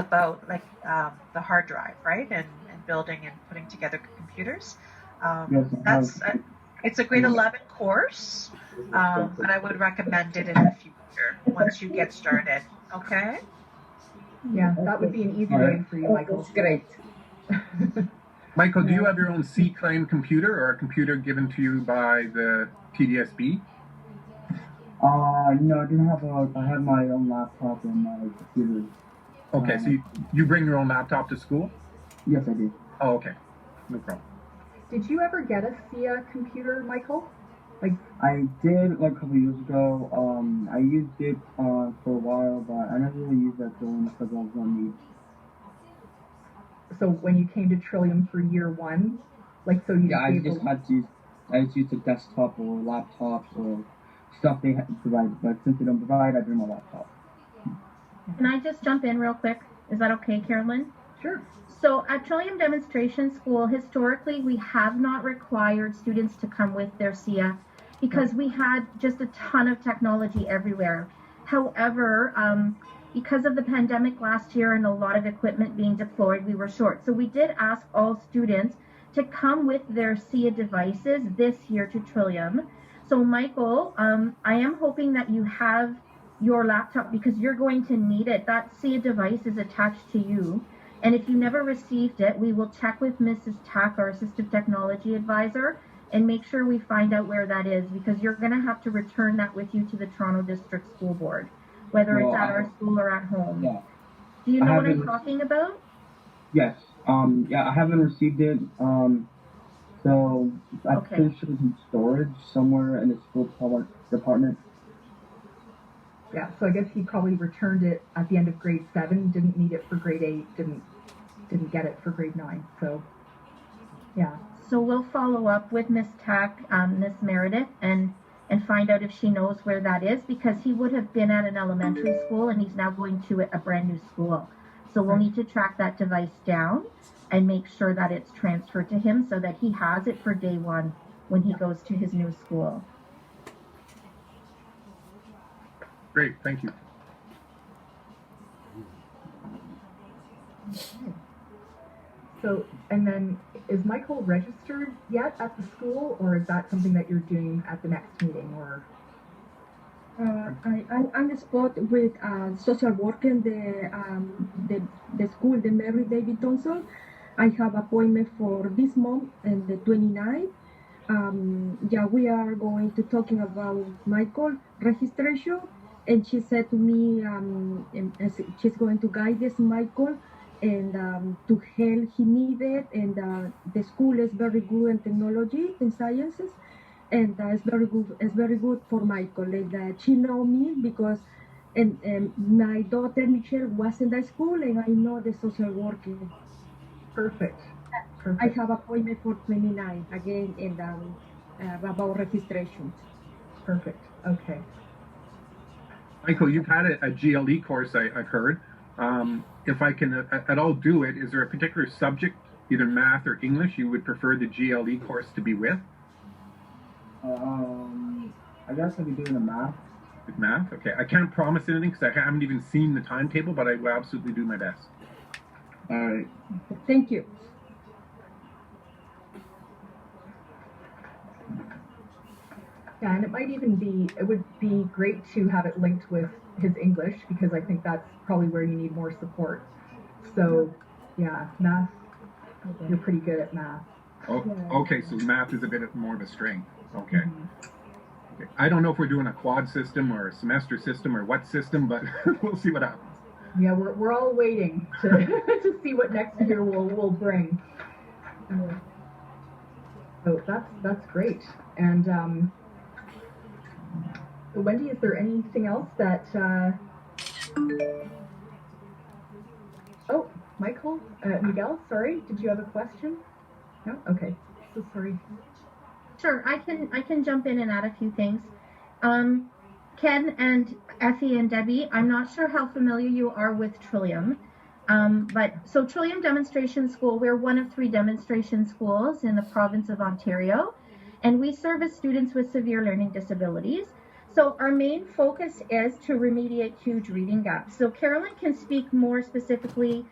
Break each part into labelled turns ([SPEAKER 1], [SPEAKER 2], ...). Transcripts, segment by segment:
[SPEAKER 1] about like the hard drive, right, and building and putting together computers.
[SPEAKER 2] Yes,
[SPEAKER 1] It's a grade 11 course, and I would recommend it in the future once you get started. Okay.
[SPEAKER 3] Yeah, that would be an easy way for you, Michael.
[SPEAKER 4] That's great.
[SPEAKER 5] Michael, do you have your own C-claim computer or a computer given to you by the TDSB?
[SPEAKER 2] No, I didn't have I have my own laptop and my computer.
[SPEAKER 5] Okay, so you bring your own laptop to school?
[SPEAKER 2] Yes, I did.
[SPEAKER 5] Oh, okay. No problem.
[SPEAKER 3] Did you ever get a SIA computer, Michael? Like,
[SPEAKER 2] I did like a couple years ago. I used it for a while, but I never really used that phone because I was on need.
[SPEAKER 3] so when you came to Trillium for year one, like, so you
[SPEAKER 2] I just used a desktop or laptops or stuff they provide. But since they don't provide, I bring my laptop.
[SPEAKER 6] Can I just jump in real quick? Is that okay, Carolyn?
[SPEAKER 3] Sure.
[SPEAKER 6] So at Trillium Demonstration School, historically, we have not required students to come with their SIA because we had just a ton of technology everywhere. However, because of the pandemic last year and a lot of equipment being deployed, we were short. So we did ask all students to come with their SIA devices this year to Trillium. So Michael, I am hoping that you have your laptop because you're going to need it. That SIA device is attached to you. And if you never received it, we will check with Mrs. Tack, our Assistive Technology Advisor, and make sure we find out where that is because you're going to have to return that with you to the Toronto District School Board, whether it's at our school or at home.
[SPEAKER 2] Yeah.
[SPEAKER 6] Do you know what I'm talking about?
[SPEAKER 2] Yes. Yeah, I haven't received it. So I'm pretty sure it's in storage somewhere in the school department.
[SPEAKER 3] Yeah, so I guess he probably returned it at the end of grade 7, didn't need it for grade 8, didn't get it for grade 9. So, yeah.
[SPEAKER 6] So we'll follow up with Miss Tack, Miss Meredith, and find out if she knows where that is because he would have been at an elementary school and he's now going to a brand new school. So we'll need to track that device down and make sure that it's transferred to him so that he has it for day 1 when he goes to his new school.
[SPEAKER 5] Great, thank you.
[SPEAKER 3] So, and then is Michael registered yet at the school, or is that something that you're doing at the next meeting, or?
[SPEAKER 7] I'm spot with social worker in the school, the Mary David Thompson. I have appointment for this month and the 29th. Yeah, we are going to talking about Michael registration. And she said to me, she's going to guide this Michael and to help he needed. And the school is very good in technology and sciences, and it's very good. It's very good for Michael. And she know me because my daughter Michelle was in the school, and I know the social worker.
[SPEAKER 3] Perfect.
[SPEAKER 7] I have appointment for 29 again, and about registration.
[SPEAKER 3] Perfect. Okay.
[SPEAKER 5] Michael, you've had a GLE course, I've heard. If I can at all do it, is there a particular subject, either math or English, you would prefer the GLE course to be with?
[SPEAKER 2] I guess I'll be doing the math.
[SPEAKER 5] With math? Okay. I can't promise anything because I haven't even seen the timetable, but I will absolutely do my best.
[SPEAKER 2] All right.
[SPEAKER 7] Thank you.
[SPEAKER 3] Yeah, and it would be great to have it linked with his English because I think that's probably where you need more support. So, yeah, math, you're pretty good at math.
[SPEAKER 5] Oh, okay, so math is a bit more of a strength. Okay. Okay. I don't know if we're doing a quad system or a semester system or what system, but we'll see what happens.
[SPEAKER 3] Yeah, we're all waiting to to see what next year will bring. So that's great. And Wendy, is there anything else that? Oh, Michael, Miguel, sorry, did you have a question? No, okay. So sorry.
[SPEAKER 6] Sure, I can jump in and add a few things. Ken and Effie and Debbie, I'm not sure how familiar you are with Trillium, but so Trillium Demonstration School, we're one of 3 demonstration schools in the province of Ontario, and we service students with severe learning disabilities. So our main focus is to remediate huge reading gaps. So Carolyn can speak more specifically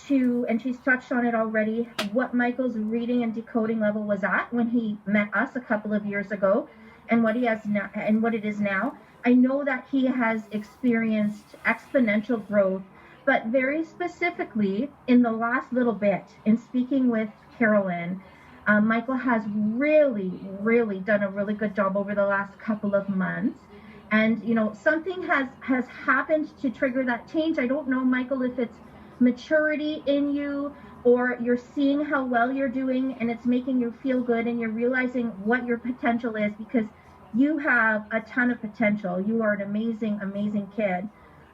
[SPEAKER 6] to, and she's touched on it already, what Michael's reading and decoding level was at when he met us a couple of years ago, and what he has now, and what it is now. I know that he has experienced exponential growth, but very specifically in the last little bit, in speaking with Carolyn, Michael has really done a really good job over the last couple of months. And, you know, something has happened to trigger that change. I don't know, Michael, if it's maturity in you, or you're seeing how well you're doing and it's making you feel good and you're realizing what your potential is, because you have a ton of potential. You are an amazing kid.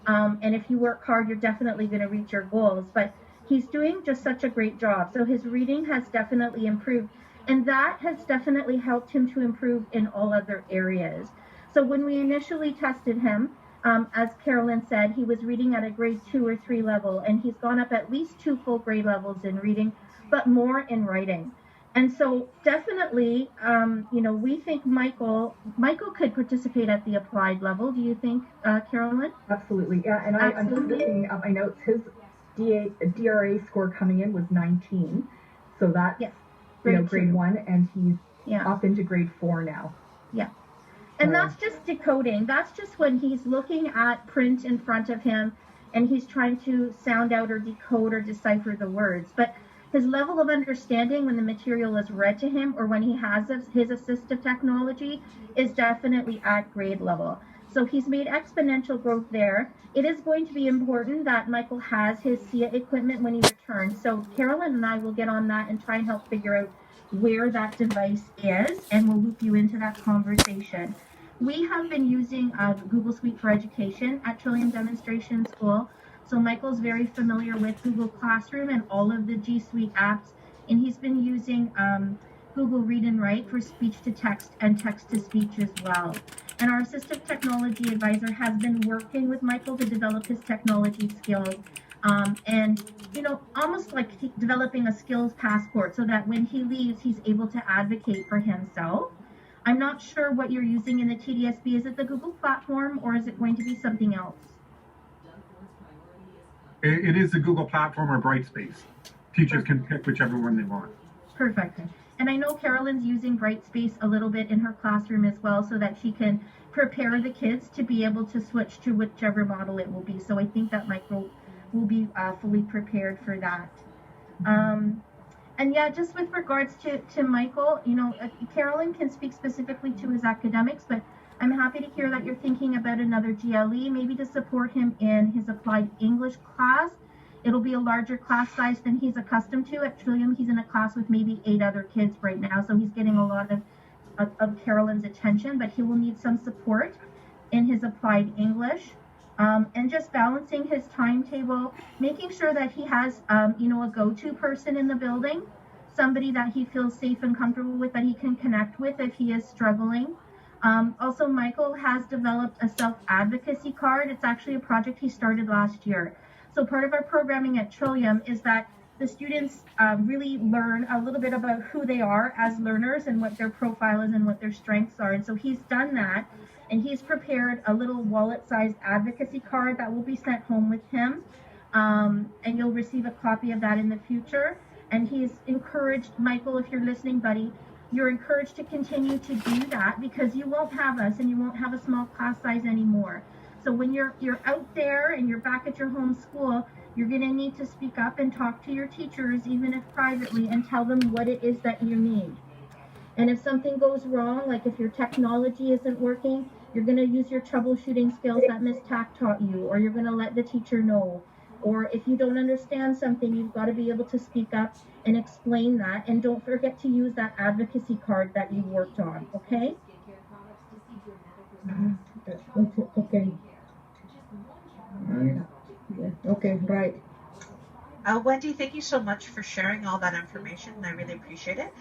[SPEAKER 6] And if you work hard, you're definitely going to reach your goals. But he's doing just such a great job. So his reading has definitely improved, and that has definitely helped him to improve in all other areas. So when we initially tested him, as Carolyn said, he was reading at a grade 2 or 3 level, and he's gone up at least 2 full grade levels in reading, but more in writing. And so definitely, you know, we think Michael could participate at the applied level. Do you think, Carolyn?
[SPEAKER 3] Absolutely, yeah. And I'm just looking at my notes. His DRA score coming in was 19, so that's grade 1, and he's up into grade 4 now.
[SPEAKER 6] Yeah. And that's just decoding. That's just when he's looking at print in front of him and he's trying to sound out or decode or decipher the words. But his level of understanding when the material is read to him or when he has his assistive technology is definitely at grade level. So he's made exponential growth there. It is going to be important that Michael has his SIA equipment when he returns. So Carolyn and I will get on that and try and help figure out where that device is, and we'll loop you into that conversation. We have been using Google Suite for Education at Trillium Demonstration School. So Michael's very familiar with Google Classroom and all of the G Suite apps, and he's been using Google Read and Write for speech to text and text to speech as well. And our assistive technology advisor has been working with Michael to develop his technology skills, and, you know, almost like developing a skills passport so that when he leaves, he's able to advocate for himself. I'm not sure what you're using in the TDSB. Is it the Google platform, or is it going to be something else?
[SPEAKER 5] It is the Google platform or Brightspace. Teachers can pick whichever one they want.
[SPEAKER 6] Perfect. And I know Carolyn's using Brightspace a little bit in her classroom as well, so that she can prepare the kids to be able to switch to whichever model it will be. So I think that Michael will be fully prepared for that. And yeah, just with regards to Michael, you know, Carolyn can speak specifically to his academics, but I'm happy to hear that you're thinking about another GLE, maybe to support him in his applied English class. It'll be a larger class size than he's accustomed to. At Trillium, he's in a class with maybe 8 other kids right now, so he's getting a lot of Carolyn's attention, but he will need some support in his applied English. And just balancing his timetable, making sure that he has, you know, a go-to person in the building, somebody that he feels safe and comfortable with, that he can connect with if he is struggling. Also, Michael has developed a self-advocacy card. It's actually a project he started last year. So part of our programming at Trillium is that the students really learn a little bit about who they are as learners and what their profile is and what their strengths are. And so he's done that. And he's prepared a little wallet-sized advocacy card that will be sent home with him. And you'll receive a copy of that in the future. And he's encouraged, Michael, if you're listening, buddy, you're encouraged to continue to do that, because you won't have us and you won't have a small class size anymore. So when you're out there and you're back at your home school, you're going to need to speak up and talk to your teachers, even if privately, and tell them what it is that you need. And if something goes wrong, like if your technology isn't working, you're going to use your troubleshooting skills that Ms. Tack taught you, or you're going to let the teacher know. Or if you don't understand something, you've got to be able to speak up and explain that. And don't forget to use that advocacy card that you worked on, okay?
[SPEAKER 7] Okay. Okay, right.
[SPEAKER 1] Wendy, thank you so much for sharing all that information. I really appreciate it.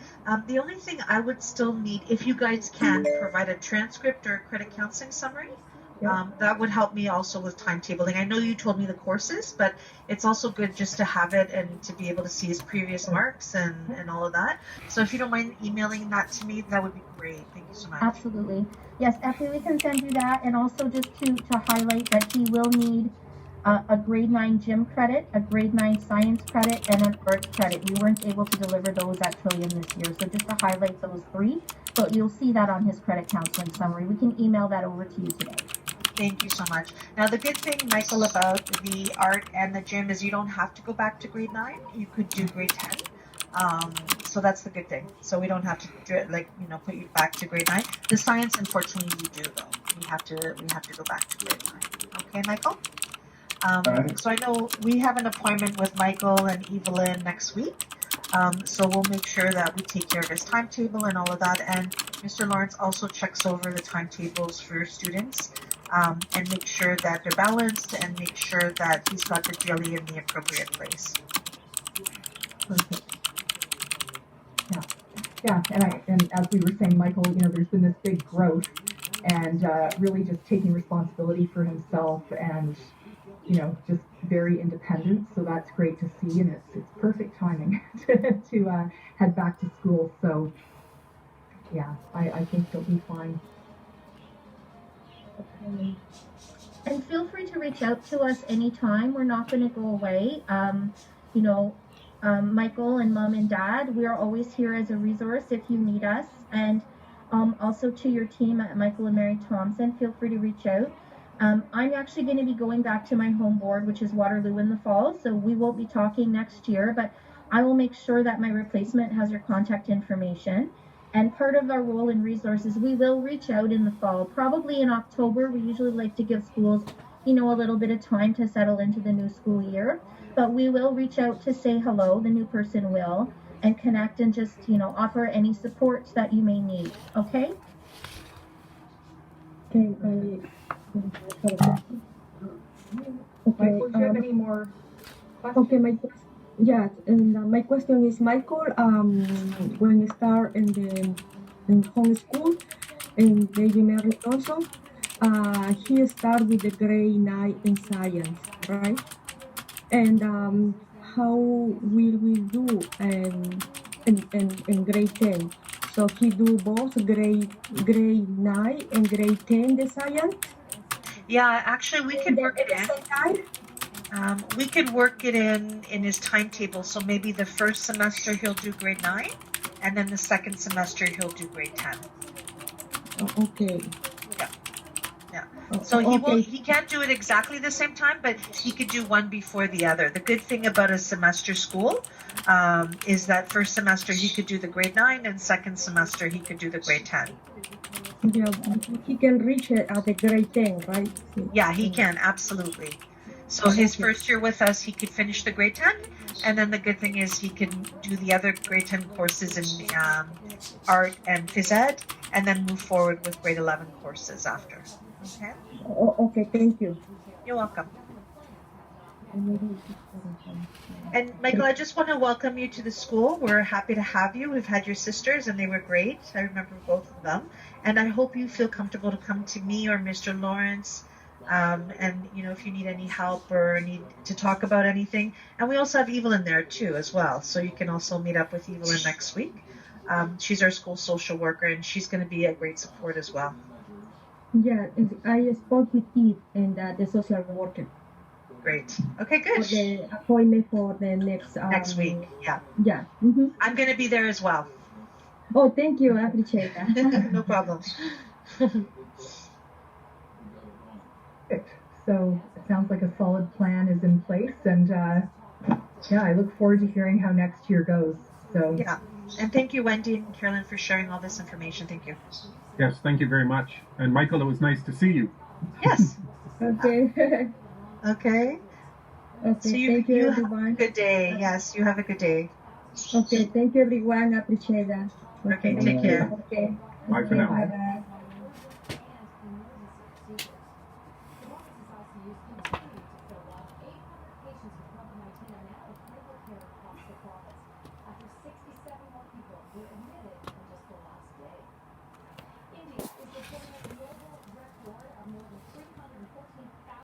[SPEAKER 1] The only thing I would still need, if you guys can provide a transcript or a credit counseling summary That would help me also with timetabling. I know you told me the courses, but it's also good just to have it and to be able to see his previous marks and all of that. So if you don't mind emailing that to me, that would be great. Thank you so much.
[SPEAKER 6] Absolutely. Yes, Effie, we can send you that. And also just to highlight that he will need a grade 9 gym credit, a grade 9 science credit, and an art credit. We weren't able to deliver those at Trillium this year. So just to highlight those 3, but you'll see that on his credit counseling summary. We can email that over to you today.
[SPEAKER 1] Thank you so much. Now, the good thing, Michael, about the art and the gym is you don't have to go back to grade 9. You could do grade 10. So that's the good thing. So we don't have to put you back to grade 9. The science, unfortunately, you do though. We have to go back to grade 9. Okay, Michael. So I know we have an appointment with Michael and Evelyn next week. So we'll make sure that we take care of his timetable and all of that. And Mr. Lawrence also checks over the timetables for your students and make sure that they're balanced and make sure that he's got the GLE in the appropriate place.
[SPEAKER 3] Perfect. Yeah, and as we were saying, Michael, there's been this big growth and really just taking responsibility for himself and just very independent. So that's great to see, and it's perfect timing to head back to school. So yeah, I think he'll be fine.
[SPEAKER 6] Okay. And feel free to reach out to us anytime. We're not going to go away. Michael and Mom and Dad, we are always here as a resource if you need us. And also to your team at Michael and Mary Thompson, feel free to reach out. I'm actually going to be going back to my home board, which is Waterloo in the fall, so we won't be talking next year, but I will make sure that my replacement has your contact information. And part of our role in resources, we will reach out in the fall, probably in October. We usually like to give schools, a little bit of time to settle into the new school year. But we will reach out to say hello, the new person will, and connect and just, offer any support that you may need. Okay?
[SPEAKER 7] Okay.
[SPEAKER 3] Michael, do you have any more questions?
[SPEAKER 7] Okay, my question is, Michael, when you start in homeschool in David Mary Thompson, he start with the grade 9 in science, right? And how will we do in grade 10? So he do both grade 9 and grade 10 the science?
[SPEAKER 1] Yeah, actually, we could work it in. We could work it in his timetable. So maybe the first semester he'll do grade 9, and then the second semester he'll do grade 10.
[SPEAKER 7] Okay.
[SPEAKER 1] Yeah. So he can't do it exactly the same time, but he could do one before the other. The good thing about a semester school is that first semester he could do the grade 9, and second semester he could do the grade 10.
[SPEAKER 7] Yeah, he can reach it at the grade 10, right?
[SPEAKER 1] Yeah, he can, absolutely. So his first year with us, he could finish the grade 10, and then the good thing is he can do the other grade 10 courses in art and phys ed, and then move forward with grade 11 courses after. Okay?
[SPEAKER 7] Okay, thank you.
[SPEAKER 1] You're welcome. And Michael, I just want to welcome you to the school. We're happy to have you. We've had your sisters, and they were great. I remember both of them. And I hope you feel comfortable to come to me or Mr. Lawrence. And, if you need any help or need to talk about anything. And we also have Evelyn there, too, as well. So you can also meet up with Evelyn next week. She's our school social worker, and she's going to be a great support as well.
[SPEAKER 7] Yeah, I spoke with Eve and the social worker.
[SPEAKER 1] Great. Okay, good.
[SPEAKER 7] For the appointment for the next
[SPEAKER 1] week. Yeah.
[SPEAKER 7] Yeah. Mm-hmm.
[SPEAKER 1] I'm going to be there as well.
[SPEAKER 7] Oh, thank you. I appreciate that.
[SPEAKER 1] No problem.
[SPEAKER 3] So it sounds like a solid plan is in place, and I look forward to hearing how next year goes. So
[SPEAKER 1] yeah, and thank you, Wendy and Carolyn, for sharing all this information. Thank you.
[SPEAKER 5] Yes, thank you very much. And Michael, it was nice to see you.
[SPEAKER 1] Yes.
[SPEAKER 7] Okay.
[SPEAKER 1] Okay.
[SPEAKER 7] Okay.
[SPEAKER 1] So
[SPEAKER 7] thank you,
[SPEAKER 1] have
[SPEAKER 7] everyone.
[SPEAKER 1] a good day. Yes, you have a good day.
[SPEAKER 7] Okay. Thank you, everyone. I appreciate that.
[SPEAKER 1] Okay, take care.
[SPEAKER 7] Okay.
[SPEAKER 5] Bye for now.
[SPEAKER 7] Bye-bye.